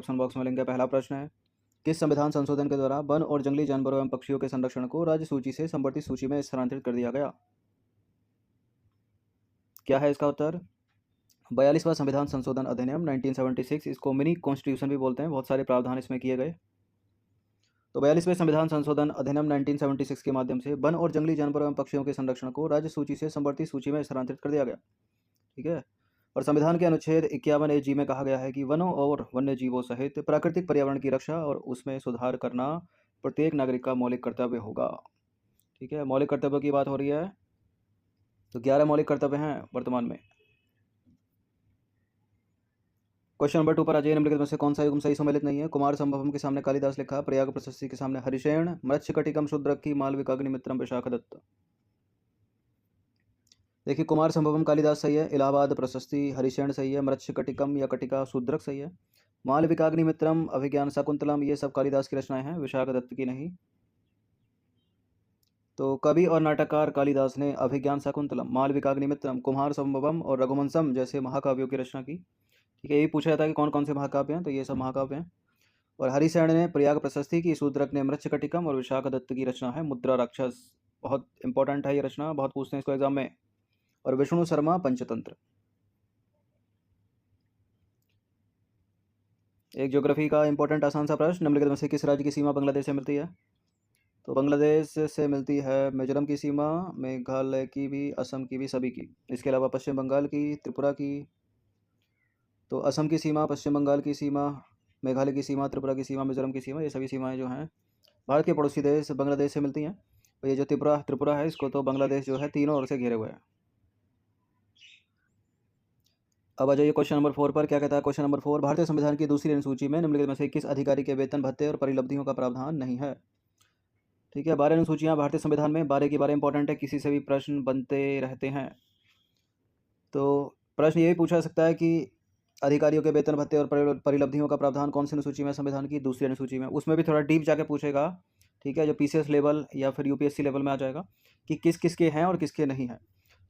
Option box में link है। पहला प्रश्न है, किस संविधान संशोधन के द्वारा वन और जंगली जानवरों एवं पक्षियों के संरक्षण को राज्य सूची से संवर्धित सूची में स्थानांतरित कर दिया गया? क्या है इसका उत्तर? 42वां संविधान संशोधन अधिनियम 1976, इसको मिनी कॉन्स्टिट्यूशन भी बोलते हैं, बहुत सारे प्रावधान इसमें किए गए। तो 42वें संविधान संशोधन अधिनियम 1976 के माध्यम से वन और जंगली जानवरों एवं पक्षियों के संरक्षण को राज्य सूची से संवर्धित सूची में स्थानांतरित कर दिया गया। ठीक है। और संविधान के अनुच्छेद 51A(g) में कहा गया है कि वनों और वन्य जीवों सहित प्राकृतिक पर्यावरण की रक्षा और उसमें सुधार करना प्रत्येक नागरिक का मौलिक कर्तव्य होगा। ठीक है, मौलिक कर्तव्य की बात हो रही है। तो 11 मौलिक कर्तव्य हैं वर्तमान में। क्वेश्चन नंबर 2 पर आ जाइए। निम्नलिखित में से कौन सा युग्म सही सम्मिलित नहीं है? कुमार संभवम के सामने कालिदास लिखा, प्रयाग प्रशस्ति के सामने हरिशेन, मत्स्यकटिकम शूद्रकी, मालविकाग्निमित्रम विशाखदत्त। देखिए, कुमार संभवम कालिदास सही है, इलाहाबाद प्रशस्ति हरिशेन सही है, मत्स्यकटिकम या कटिका शूद्रक सही है, मालविकाग्निमित्रम अभिज्ञान शाकुंतलम ये सब कालिदास की रचनाएं हैं, विशाखदत्त की नहीं। तो कवि और नाटककार कालिदास ने अभिज्ञान शाकुंतलम, मालविकाग्निमित्रम, कुमार संभवम और रघुवंशम जैसे महाकाव्यों की रचना की। ठीक है, यही पूछा जाता है कि कौन कौन से महाकाव्य हैं, तो ये सब महाकाव्य हैं। और हरिशेन ने प्रयाग प्रशस्ति की, शूद्रक ने मृच्छकटिकम और विशाखदत्त की रचना है मुद्रा राक्षस। बहुत इंपॉर्टेंट है ये रचना, बहुत पूछते हैं इसको एग्जाम में। और विष्णु शर्मा पंचतंत्र। एक ज्योग्राफी का इंपॉर्टेंट आसान सा प्रश्न, निम्नलिखित में से किस राज्य की सीमा बांग्लादेश से मिलती है? तो बांग्लादेश से मिलती है मिजोरम की सीमा, मेघालय की भी, असम की भी, सभी की। इसके अलावा पश्चिम बंगाल की, त्रिपुरा की। तो असम की सीमा, पश्चिम बंगाल की सीमा, मेघालय की सीमा, त्रिपुरा की सीमा, मिजोरम की सीमा, ये सभी सीमाएं जो हैं भारत के पड़ोसी देश बांग्लादेश से मिलती हैं। तो ये जो त्रिपुरा है, इसको तो बांग्लादेश जो है तीनों ओर से घेरे हुए है। अब आ जाइए क्वेश्चन नंबर 4 पर। क्या कहता है क्वेश्चन नंबर 4, भारतीय संविधान की दूसरी अनुसूची में निम्नलिखित में से किस अधिकारी के वेतन भत्ते और परिलब्धियों का प्रावधान नहीं है? ठीक है, 12 अनुसूचियां भारतीय संविधान में, 12 की 12 इंपॉर्टेंट है, किसी से भी प्रश्न बनते रहते हैं। तो प्रश्न ये भी पूछा सकता है कि अधिकारियों के वेतन भत्ते और परिलब्धियों का प्रावधान कौन सी अनुसूची में? संविधान की दूसरी अनुसूची में। उसमें भी थोड़ा डीप जाके पूछेगा। ठीक है, जो पीसीएस लेवल या फिर यूपीएससी लेवल में आ जाएगा कि किस किस के हैं और किसके नहीं हैं।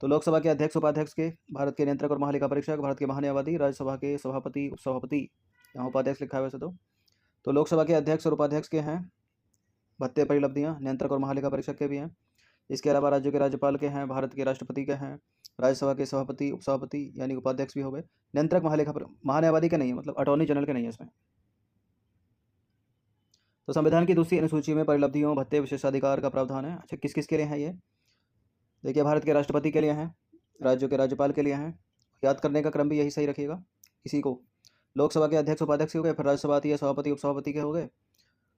तो लोकसभा के अध्यक्ष उपाध्यक्ष के, भारत के नियंत्रक और महालेखा परीक्षक, भारत के महान्यायवादी, राज्यसभा के सभापति उपसभापति, यहाँ उपाध्यक्ष लिखा है वैसे तो लोकसभा के अध्यक्ष और उपाध्यक्ष के हैं भत्ते परिलब्धियाँ, नियंत्रक और महालेखा परीक्षक के भी हैं। इसके अलावा राज्यों के राज्यपाल के हैं, भारत के राष्ट्रपति के हैं, राज्यसभा के सभापति उपसभापति यानी उपाध्यक्ष भी हो गए। नियंत्रक महान्यायवादी के नहीं है, मतलब अटॉर्नी जनरल के नहीं है इसमें। तो संविधान की दूसरी अनुसूची में परिलब्धियों भत्ते विशेषाधिकार का प्रावधान है। अच्छा, किस किस के लिए है ये? देखिए, भारत के राष्ट्रपति के लिए हैं, राज्यों के राज्यपाल के लिए हैं। याद करने का क्रम भी यही सही रखिएगा। इसी को लोकसभा के अध्यक्ष उपाध्यक्ष हो गए, फिर राज्यसभा आती है, सभापति उपसभापति के हो गए।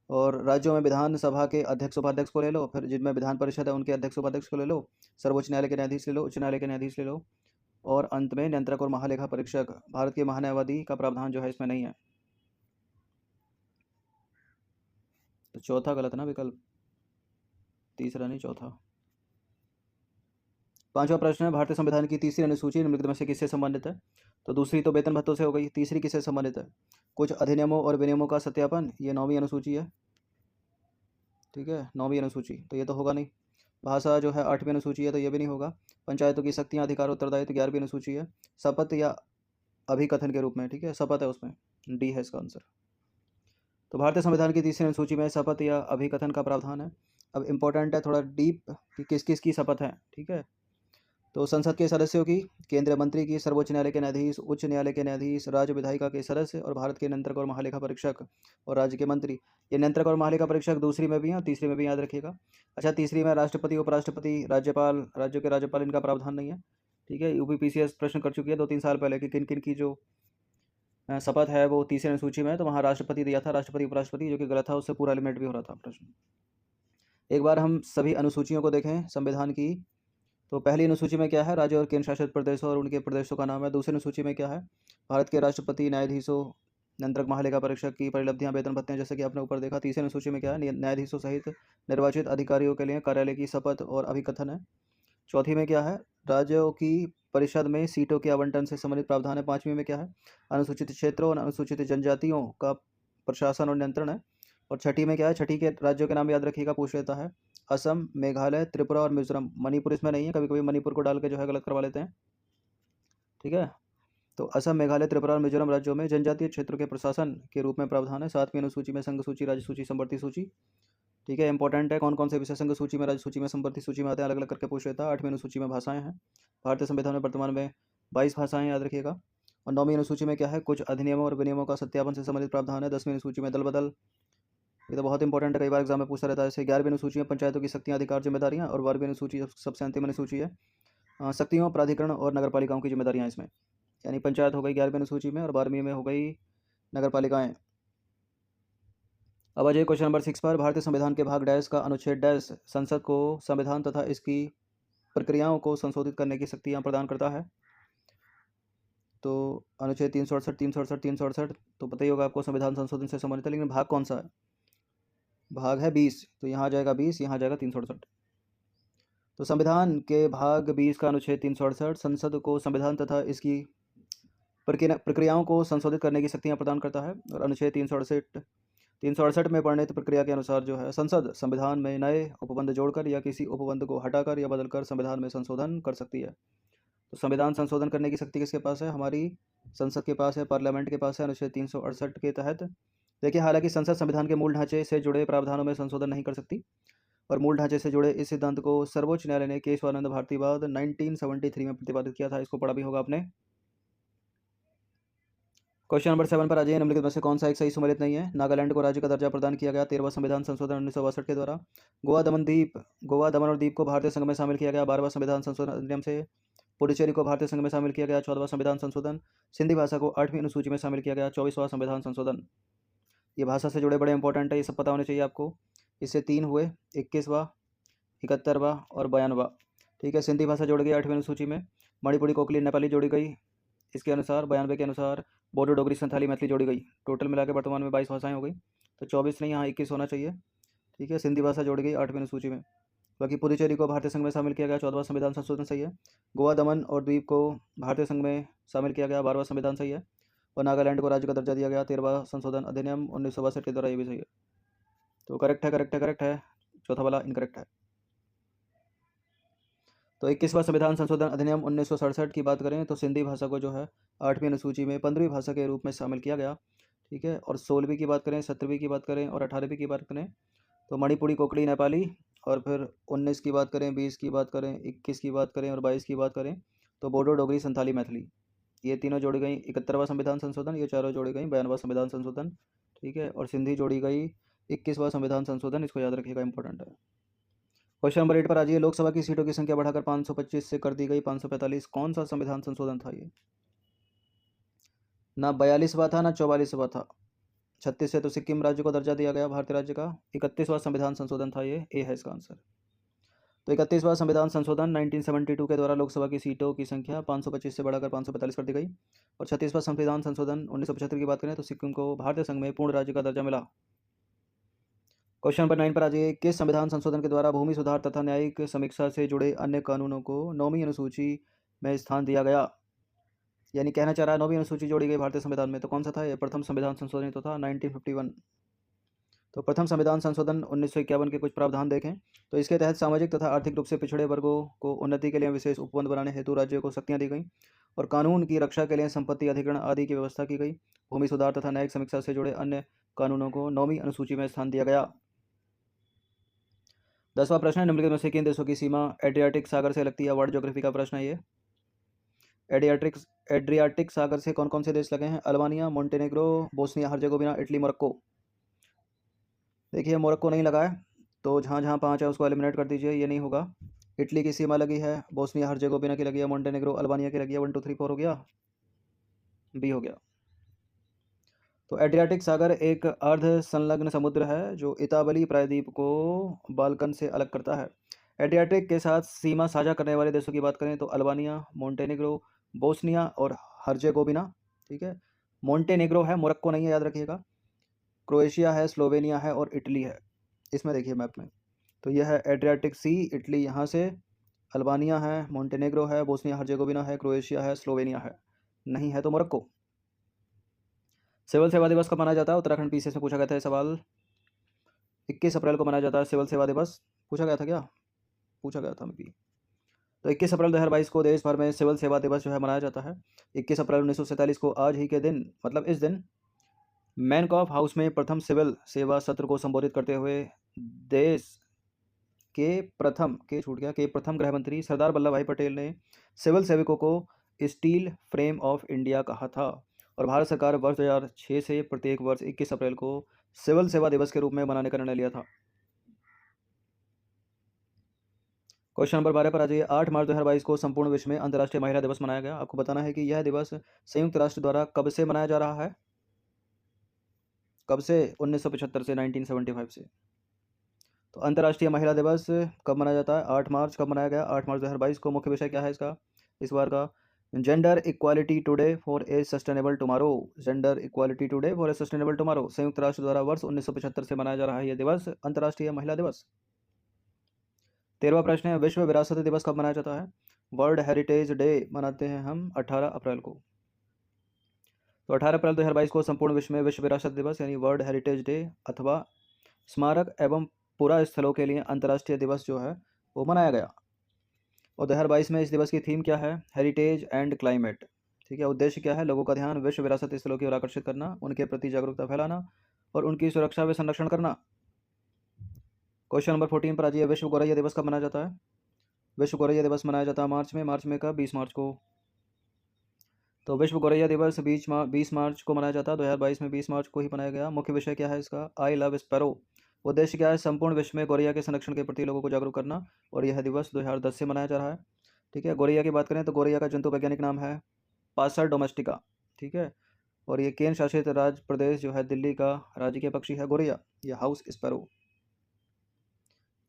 और राज्यों में विधानसभा के अध्यक्ष उपाध्यक्ष को ले लो, फिर जिनमें विधान परिषद है उनके अध्यक्ष उपाध्यक्ष को ले लो, सर्वोच्च न्यायालय के न्यायाधीश ले लो, उच्च न्यायालय के न्यायाधीश ले लो, और अंत में नियंत्रक और महालेखा परीक्षक। भारत के महान्यायवादी का प्रावधान जो है इसमें नहीं है। तो चौथा गलत ना विकल्प, तीसरा नहीं चौथा। पांचवा प्रश्न है, भारतीय संविधान की तीसरी अनुसूची निम्नलिखित में से किससे संबंधित है? तो दूसरी तो वेतन भत्तों से हो गई, तीसरी किससे संबंधित है? कुछ अधिनियमों और विनियमों का सत्यापन, ये 9वीं अनुसूची है। ठीक है, 9वीं अनुसूची, तो ये तो होगा नहीं। भाषा जो है 8वीं अनुसूची है, तो ये भी नहीं होगा। पंचायतों की शक्तियाँ अधिकार उत्तरदायित्व 11वीं अनुसूची है। शपथ या अभिकथन के रूप में, ठीक है, शपथ है, उसमें डी है इसका आंसर। तो भारतीय संविधान की तीसरी अनुसूची में शपथ या अभिकथन का प्रावधान है। अब इंपॉर्टेंट है थोड़ा डीप कि किस किस की शपथ है। ठीक है, तो संसद के सदस्यों की, केंद्रीय मंत्री की, सर्वोच्च न्यायालय के न्यायाधीश, उच्च न्यायालय के न्यायाधीश, राज्य विधायिका के सदस्य और भारत के नियंत्रक और महालेखा परीक्षक और राज्य के मंत्री। ये नियंत्रक और महालेखा परीक्षक दूसरी में भी है और तीसरी में भी, याद रखिएगा। अच्छा, तीसरी में राष्ट्रपति, उपराष्ट्रपति, राज्यपाल, राज्यों के राज्यपाल, इनका प्रावधान नहीं है। ठीक है, यूपीपीसीएस प्रश्न कर चुकी है 2-3 साल पहले कि किन किन की जो शपथ है वो तीसरी अनुसूची में है, तो वहाँ राष्ट्रपति दिया था, राष्ट्रपति उपराष्ट्रपति, जो कि गलत था, उससे पूरा एलिमिनेट भी हो रहा था प्रश्न। एक बार हम सभी अनुसूचियों को देखें संविधान की। तो पहली अनुसूची में क्या है? राज्य और केंद्र शासित प्रदेशों और उनके प्रदेशों का नाम है। दूसरी अनुसूची में क्या है? भारत के राष्ट्रपति, न्यायाधीशों, नियंत्रक, महालेखा परीक्षक की परिलब्धियां, वेतन भत्ते, जैसे कि आपने ऊपर देखा। तीसरी अनुसूची में क्या है? न्यायाधीशों सहित निर्वाचित अधिकारियों के लिए कार्यालय की शपथ और अभिकथन है। चौथी में क्या है? राज्यों की परिषद में सीटों के आवंटन से संबंधित प्रावधान है। 5वीं में क्या है? अनुसूचित क्षेत्रों और अनुसूचित जनजातियों का प्रशासन और नियंत्रण है। और छठी में क्या है? छठी के राज्यों के नाम याद रखिएगा, पूछ लेता है। असम, मेघालय, त्रिपुरा और मिजोरम। मणिपुर इसमें नहीं है, कभी कभी मणिपुर को डाल के जो है गलत करवा लेते हैं। ठीक है, तो असम, मेघालय, त्रिपुरा और मिजोरम राज्यों में जनजातीय क्षेत्रों के प्रशासन के रूप में प्रावधान है। 7वीं अनुसूची में संघ सूची, राज्य सूची, संवर्ती सूची। ठीक है, इंपॉर्टेंट है। कौन कौन से विषय संघ सूची में, राज्य सूची में, संवर्ती सूची में आते हैं, अलग अलग करके पूछ लेता है। 8वीं अनुसूची में भाषाएं हैं। भारतीय संविधान में वर्तमान में 22 भाषाएं, याद रखिएगा। और 9वीं अनुसूची में क्या है, कुछ अधिनियमों और विनियमों का सत्यापन से संबंधित प्रावधान है। 10वीं अनुसूची में दल बदल, ये तो बहुत इंपॉर्टेंट है, कई बार एग्जाम में पूछा रहता है इसे। 11वीं अनुसूची में पंचायतों की शक्तियाँ, अधिकार, जिम्मेदारियाँ। और 12वीं अनुसूची सबसे अंतिम अनुसूची है, शक्तियों, प्राधिकरण और नगर पालिकाओं की जिम्मेदारियाँ इसमें। यानी पंचायत हो गई 11वीं अनुसूची में, और 12वीं में हो गई नगर पालिकाएँ। अब आ जाइए क्वेश्चन नंबर 6 पर। भारतीय संविधान के भाग डैश का अनुच्छेद डैश संसद को संविधान तथा इसकी प्रक्रियाओं को संशोधित करने की शक्तियाँ प्रदान करता है। तो अनुच्छेद 368, 368, 368 तो पता ही होगा आपको, संविधान संशोधन से संबंधित है। लेकिन भाग कौन सा है? भाग है 20, तो यहाँ जाएगा 20, यहाँ जाएगा 368। तो संविधान के भाग 20 का अनुच्छेद 368 संसद को संविधान तथा इसकी प्रक्रियाओं को संशोधित करने की शक्तियाँ प्रदान करता है। और अनुच्छेद 368 में वर्णित प्रक्रिया के अनुसार जो है, संसद संविधान में नए उपबंध जोड़कर या किसी उपबंध को हटाकर या बदलकर संविधान में संशोधन कर सकती है। तो संविधान संशोधन करने की शक्ति किसके पास है? हमारी संसद के पास है, पार्लियामेंट के पास है। अनुच्छेद 368 के तहत देखिए, हालांकि संसद संविधान के मूल ढांचे से जुड़े प्रावधानों में संशोधन नहीं कर सकती, और मूल ढांचे से जुड़े इस सिद्धांत को सर्वोच्च न्यायालय ने केशवानंद भारतीवाद 1973 में प्रतिपादित किया था। इसको पढ़ा भी होगा आपने। क्वेश्चन नंबर 7 पर आ जाइए। निम्नलिखित में से कौन सा एक सही सुमेलित नहीं है? नागालैंड को राज्य का दर्जा प्रदान किया गया 13वां संविधान संशोधन 1962 के द्वारा। गोवा, दमन और दीप को भारतीय संघ में शामिल किया गया 12वां संविधान संशोधन अधिनियम से। पुडुचेरी को भारतीय संघ में शामिल किया गया 14वां संविधान संशोधन। सिंधी भाषा को 8वीं अनुसूची में शामिल किया गया 24वां संविधान संशोधन। ये भाषा से जुड़े बड़े इंपॉर्टेंट है, ये सब पता होने चाहिए आपको। इससे 3 हुए, 21वां, 71वां और 92वां। ठीक है, सिंधी भाषा जोड़ गई 8वीं अनुसूची में। मणिपुरी, कोकली, नेपाली जोड़ी गई इसके अनुसार। 92 के अनुसार बोडो, डोगरी, संथाली, मैथिली जोड़ी गई। टोटल मिलाकर वर्तमान में 22 भाषाएं हो गई। तो 24 नहीं, यहाँ 21 होना चाहिए। ठीक है, सिंधी भाषा जोड़ी गई 8वीं अनुसूची में। बाकी पुडुचेरी को भारतीय संघ में शामिल किया गया 14वां संविधान संशोधन, सही है। गोवा, दमन और द्वीप को भारतीय संघ में शामिल किया गया 12वां संविधान, सही है। और नागालैंड को राज्य का दर्जा दिया गया 13वां संशोधन अधिनियम 1962 के द्वारा, ये भी सही है। तो करेक्ट है, करेक्ट है, करेक्ट है। चौथा वाला इनकरेक्ट है। तो 21वां संविधान संशोधन अधिनियम 1967 की बात करें तो सिंधी भाषा को जो है 8वीं अनुसूची में 15वीं भाषा के रूप में शामिल किया गया। ठीक है, और 16वीं की बात करें, 17वीं की बात करें और 18वीं की बात करें तो मणिपुरी, कोकड़ी, नेपाली। और फिर 19 की बात करें, 20 की बात करें, 21 की बात करें और 22 की बात करें तो बोडो, डोगरी, संथाली, मैथिली, ये तीनों जोड़ी गई 71वां संविधान संशोधन। ये चारों जोड़ी गई 92वां संविधान संशोधन। ठीक है, और सिंधी जोड़ी गई 21वां संविधान संशोधन। इसको याद रखिएगा, इंपॉर्टेंट है। क्वेश्चन नंबर 8 पर आ जाइए। लोकसभा की सीटों की संख्या बढ़ाकर 525 से कर दी गई 545। कौन सा संविधान संशोधन था ये? ना 42वां था, ना 44वां था। 36 से तो सिक्किम राज्य को दर्जा दिया गया भारतीय राज्य का। 31वां संविधान संशोधन था ये, ए है इसका आंसर। तो 31वां संविधान संशोधन 1972 के द्वारा लोकसभा की सीटों की संख्या 525 से बढ़ाकर 545 कर दी गई। और 36वां संविधान संशोधन 1975 की बात करें तो सिक्किम को भारतीय संघ में पूर्ण राज्य का दर्जा मिला। क्वेश्चन नंबर 9 पर आ जाइए। किस संविधान संशोधन के द्वारा भूमि सुधार तथा न्यायिक समीक्षा से जुड़े अन्य कानूनों को 9वीं अनुसूची में स्थान दिया गया? यानी कहना चाह रहा है 9वीं अनुसूची जोड़ी गई भारतीय संविधान में, तो कौन सा था ये? प्रथम संविधान संशोधन तो था 1951। तो प्रथम संविधान संशोधन 1951 के कुछ प्रावधान देखें तो इसके तहत सामाजिक तथा आर्थिक रूप से पिछड़े वर्गों को उन्नति के लिए विशेष उपबंध बनाने हेतु राज्यों को शक्तियां दी गई, और कानून की रक्षा के लिए संपत्ति अधिग्रहण आदि की व्यवस्था की गई। भूमि सुधार तथा न्यायिक समीक्षा से जुड़े अन्य कानूनों को 9वीं अनुसूची में स्थान दिया गया। 10वां प्रश्न है, निम्नलिखित में से किन देशों की सीमा एड्रियाटिक सागर से लगती है? वर्ल्ड ज्योग्राफी का प्रश्न है ये। एड्रियाटिक सागर से कौन कौन से देश लगे हैं? Albania, Montenegro, Bosnia Herzegovina, Italy, Morocco. देखिए, मोरक्को नहीं लगा है, तो जहाँ जहाँ 5 है उसको एलिमिनेट कर दीजिए, ये नहीं होगा। इटली की सीमा लगी है, बोस्निया हर्जेगोविना की लगी है, मोंटेनेग्रो, अल्बानिया की लगी है। 1 2 3 4 हो गया, बी हो गया। तो एड्रियाटिक सागर एक अर्ध संलग्न समुद्र है जो इतावली प्रायद्वीप को बाल्कन से अलग करता है। एड्रियाटिक के साथ सीमा साझा करने वाले देशों की बात करें तो अल्बानिया, मोंटेनेग्रो, बोस्निया और हर्जेगोविना। ठीक है, मोंटेनेग्रो है, मोरक्को नहीं है, याद रखिएगा। क्रोएशिया है, स्लोवेनिया है और इटली है। इसमें देखिए मैप में, तो यह है एड्रियाटिक सी, इटली यहाँ से, अल्बानिया है, मोंटेनेग्रो है, बोस्निया हर्जेगोविना है, क्रोएशिया है, स्लोवेनिया है, नहीं है तो मोरक्को। सिविल सेवा दिवस कब मनाया जाता है? उत्तराखंड पीसीएस में पूछा गया था ये सवाल। 21 अप्रैल को मनाया जाता है सिविल सेवा दिवस। पूछा गया था क्या? पूछा गया था मैं भी। तो 21 अप्रैल 2022 को देश भर में सिविल सेवा दिवस जो है मनाया जाता है। 21 अप्रैल 1947 को आज ही के दिन, मतलब इस दिन, मैनकॉफ हाउस में प्रथम सिविल सेवा सत्र को संबोधित करते हुए देश के प्रथम गृह मंत्री सरदार वल्लभ भाई पटेल ने सिविल सेवकों को स्टील फ्रेम ऑफ इंडिया कहा था। और भारत सरकार वर्ष 2006 से प्रत्येक वर्ष 21 अप्रैल को सिविल सेवा दिवस के रूप में मनाने का निर्णय लिया था। क्वेश्चन नंबर 12 पर आ जाइए। 8 मार्च 2022 को संपूर्ण विश्व में अंतर्राष्ट्रीय महिला दिवस मनाया गया। आपको बताना है कि यह दिवस संयुक्त राष्ट्र द्वारा कब से मनाया जा रहा है? कब से? 1975 से, 1975 से। तो अंतर्राष्ट्रीय महिला दिवस कब मनाया जाता है? 8 मार्च। कब मनाया गया? 8 मार्च 2022 को। मुख्य विषय क्या है इसका इस बार का? Gender equality today for a sustainable tomorrow. Gender equality today for a sustainable tomorrow संयुक्त राष्ट्र द्वारा वर्ष 1975 से मनाया जा रहा है यह दिवस, अंतर्राष्ट्रीय महिला दिवस। 13वां प्रश्न है, विश्व विरासत दिवस कब मनाया जाता है? वर्ल्ड हेरिटेज डे मनाते हैं हम 18 अप्रैल को। तो 18 अप्रैल 2022 को संपूर्ण विश्व में विश्व विरासत दिवस यानी वर्ल्ड हेरिटेज डे अथवा स्मारक एवं पुरा स्थलों के लिए अंतर्राष्ट्रीय दिवस जो है वो मनाया गया। और 2022 में इस दिवस की थीम क्या है? Heritage and climate. ठीक है। उद्देश्य क्या है? लोगों का ध्यान विश्व विरासत स्थलों की ओर आकर्षित करना, उनके प्रति जागरूकता फैलाना और उनकी सुरक्षा व संरक्षण करना। क्वेश्चन नंबर 14 पर आ जाइए। विश्व गौरैया दिवस कब मनाया जाता है? विश्व गौरैया दिवस मनाया जाता है मार्च में। मार्च में कब? 20 मार्च को। तो विश्व गौरैया दिवस 20 मार्च को मनाया जाता है। 2022 में 20 मार्च को ही मनाया गया। मुख्य विषय क्या है इसका? I love sparrow. उद्देश्य क्या है? संपूर्ण विश्व में गौरैया के संरक्षण के प्रति लोगों को जागरूक करना और यह दिवस 2010 से मनाया जा रहा है। ठीक है। गौरैया की बात करें तो गौरैया का जंतु वैज्ञानिक नाम है पासर डोमेस्टिका। ठीक है। और ये केंद्र शासित राज्य प्रदेश जो है दिल्ली का राजकीय पक्षी है गौरैया, ये हाउस स्पैरो।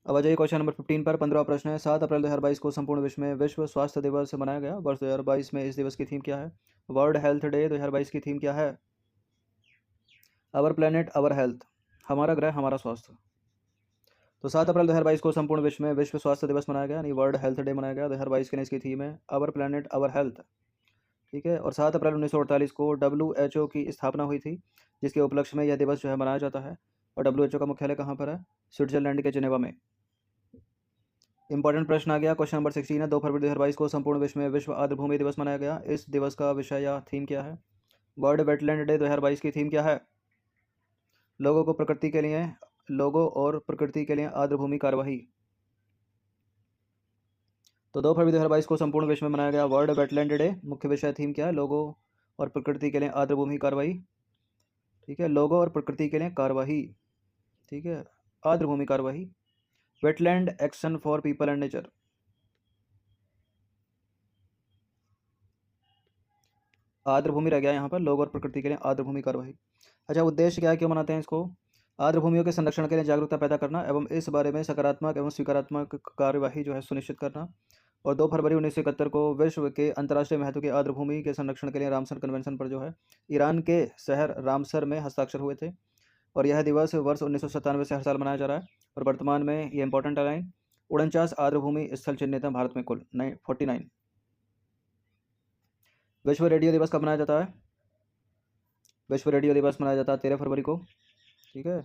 अब आ जाइए क्वेश्चन नंबर 15 पर। 15वां प्रश्न है, 7 अप्रैल 2022 को संपूर्ण विश्व में विश्व स्वास्थ्य दिवस मनाया गया। वर्ष 2022 में इस दिवस की थीम क्या है? वर्ल्ड हेल्थ डे 2022 की थीम क्या है? अवर प्लेनेट अवर हेल्थ, हमारा ग्रह हमारा स्वास्थ्य। तो 7 अप्रैल 2022 को संपूर्ण विश्व में विश्व स्वास्थ्य दिवस मनाया गया यानी वर्ल्ड हेल्थ डे मनाया गया। 2022 के लिए इसकी थीम है अवर प्लेनेट अवर हेल्थ। ठीक है। और 7 अप्रैल 1948 को WHO की स्थापना हुई थी, जिसके उपलक्ष्य में यह दिवस जो है मनाया जाता है। और WHO का मुख्यालय कहाँ पर है? स्विट्जरलैंड के जिनेवा में। इंपॉर्टेंट प्रश्न आ गया। क्वेश्चन नंबर 16 है, 2 फरवरी 2022 को संपूर्ण विश्व में विश्व आर्द्र भूमि दिवस मनाया गया। इस दिवस का विषय या थीम क्या है? वर्ल्ड वेटलैंड डे 2022 की थीम क्या है? लोगों और प्रकृति के लिए आर्द्र भूमि कार्यवाही। तो 2 फरवरी 2022 को संपूर्ण विश्व में मनाया गया वर्ल्ड वेटलैंड डे। मुख्य विषय थीम क्या है? लोगों और प्रकृति के लिए आर्द्र भूमि कार्यवाही। ठीक है। लोगों और प्रकृति के लिए कार्यवाही। ठीक है। आर्द्र भूमि कार्यवाही, wetland action for people and nature. आर्द्र भूमि रह गया यहाँ पर, लोग और प्रकृति के लिए आर्द्र भूमि कार्यवाही। अच्छा, उद्देश्य क्या है, क्यों मनाते हैं इसको? आर्द्र भूमियों के संरक्षण के लिए जागरूकता पैदा करना एवं इस बारे में सकारात्मक एवं स्वीकारात्मक कार्यवाही जो है सुनिश्चित करना। और 2 फरवरी 1971 को विश्व के अंतर्राष्ट्रीय महत्व के आर्द्र भूमि के संरक्षण के लिए रामसर कन्वेंशन पर जो है ईरान के शहर रामसर में हस्ताक्षर हुए थे। और यह दिवस वर्ष 1997 से हर साल मनाया जा रहा है। और वर्तमान में ये इंपॉर्टेंट लाइन 49 आर्द्र भूमि स्थल चिन्हित है भारत में, कुल 49। विश्व रेडियो दिवस कब मनाया जाता है? विश्व रेडियो दिवस मनाया जाता है 13 फरवरी को। ठीक है।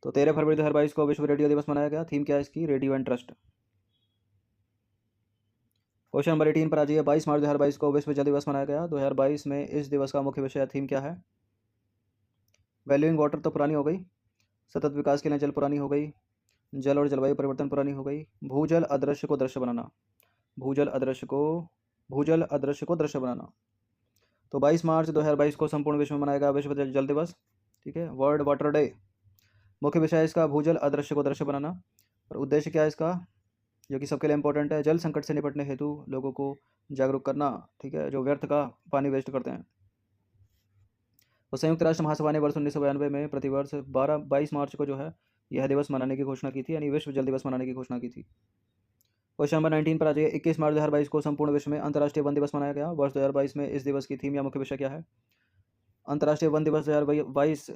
तो 13 फरवरी 2022 को विश्व रेडियो दिवस मनाया गया। थीम क्या है इसकी? Radio and trust. Question number 18 पर आ जाइए। 22 मार्च 2022 को विश्व जल दिवस मनाया गया। 2022 में इस दिवस का मुख्य विषय थीम क्या है? वैल्यूइंग वाटर तो पुरानी हो गई, सतत विकास के लिए जल पुरानी हो गई, जल और जलवायु परिवर्तन पुरानी हो गई, भूजल अदृश्य को दृश्य बनाना, भूजल अदृश्य को दृश्य बनाना। तो 22 मार्च 2022 को संपूर्ण विश्व में मनाया गया विश्व जल दिवस। ठीक है। World water day. मुख्य विषय है इसका भूजल अदृश्य को दृश्य बनाना। और उद्देश्य क्या है इसका, जो कि सबके लिए इंपॉर्टेंट है? जल संकट से निपटने हेतु लोगों को जागरूक करना। ठीक है। जो व्यर्थ का पानी वेस्ट करते हैं। तो संयुक्त राष्ट्र महासभा ने वर्ष 1992 में प्रतिवर्ष 22 मार्च को जो है यह दिवस मनाने की घोषणा की थी, यानी विश्व जल दिवस मनाने की घोषणा की थी। क्वेश्चन नंबर 19 पर आ जाइए। 21 मार्च 2022 को संपूर्ण विश्व में अंतर्राष्ट्रीय वन दिवस मनाया गया। वर्ष 2022 में इस दिवस की थीम या मुख्य विषय क्या है? अंतर्राष्ट्रीय वन दिवस 2022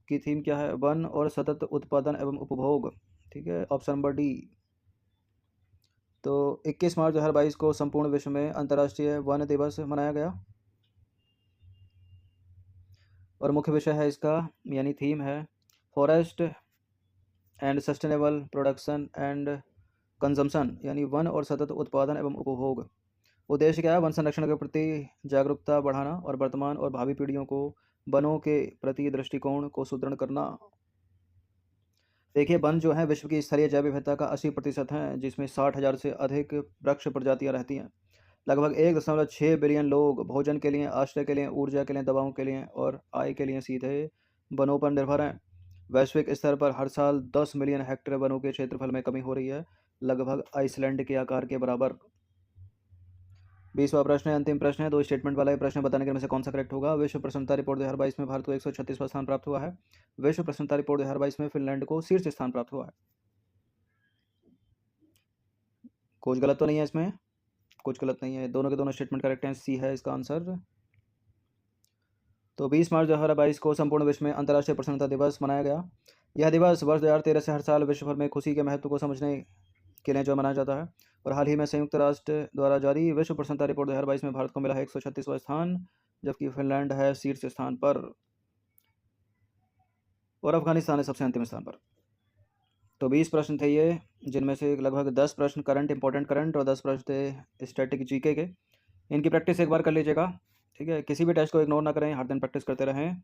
की थीम क्या है? वन और सतत उत्पादन एवं उपभोग। ठीक है। Option number D. तो 21 मार्च 2022 को संपूर्ण विश्व में अंतर्राष्ट्रीय वन दिवस मनाया गया। और मुख्य विषय है इसका, यानी थीम है forest and sustainable production and consumption यानी वन और सतत उत्पादन एवं उपभोग। उद्देश्य क्या है? वन संरक्षण के प्रति जागरूकता बढ़ाना और वर्तमान और भावी पीढ़ियों को वनों के प्रति दृष्टिकोण को सुदृढ़ करना। देखिए, वन जो है विश्व की स्थलीय जैव विविधता का 80% है, जिसमें 60,000 से अधिक वृक्ष प्रजातियां रहती हैं। लगभग 1.6 बिलियन लोग भोजन के लिए, आश्रय के लिए, ऊर्जा के लिए, दवाओं के लिए और आय के लिए सीधे वनों पर निर्भर हैं। वैश्विक स्तर पर हर साल 10 मिलियन हेक्टेयर वनों के क्षेत्रफल में कमी हो रही है, लगभग आइसलैंड के आकार के बराबर। 20वां प्रश्न है, अंतिम प्रश्न है, 2 स्टेटमेंट वाला ये प्रश्न बताने के में से कौन सा करेक्ट होगा? विश्व प्रसन्नता रिपोर्ट 2022 में भारत को 136वां स्थान प्राप्त हुआ है। विश्व प्रसन्नता रिपोर्ट 2022 में फिनलैंड को शीर्ष स्थान प्राप्त हुआ है। कुछ गलत तो नहीं है इसमें? कुछ गलत नहीं है, दोनों के दोनों स्टेटमेंट करेक्ट हैं, सी है इसका आंसर। तो 20 मार्च 2022 को संपूर्ण विश्व में अंतर्राष्ट्रीय प्रसन्नता दिवस मनाया गया। यह दिवस वर्ष 2013 से हर साल विश्व भर में खुशी के महत्व को समझने के लिए जो मनाया जाता है। और हाल ही में संयुक्त राष्ट्र द्वारा जारी विश्व प्रसन्नता रिपोर्ट 2022 में भारत को मिला है 136वां स्थान, जबकि फिनलैंड है शीर्ष स्थान पर और अफगानिस्तान है सबसे अंतिम स्थान पर। तो 20 प्रश्न थे ये, जिनमें से लगभग 10 प्रश्न करंट इंपॉर्टेंट करंट और 10 प्रश्न थे स्टैटिक जीके के। इनकी प्रैक्टिस एक बार कर लीजिएगा, ठीक है? किसी भी टेस्ट को इग्नोर ना करें, हर दिन प्रैक्टिस करते रहें।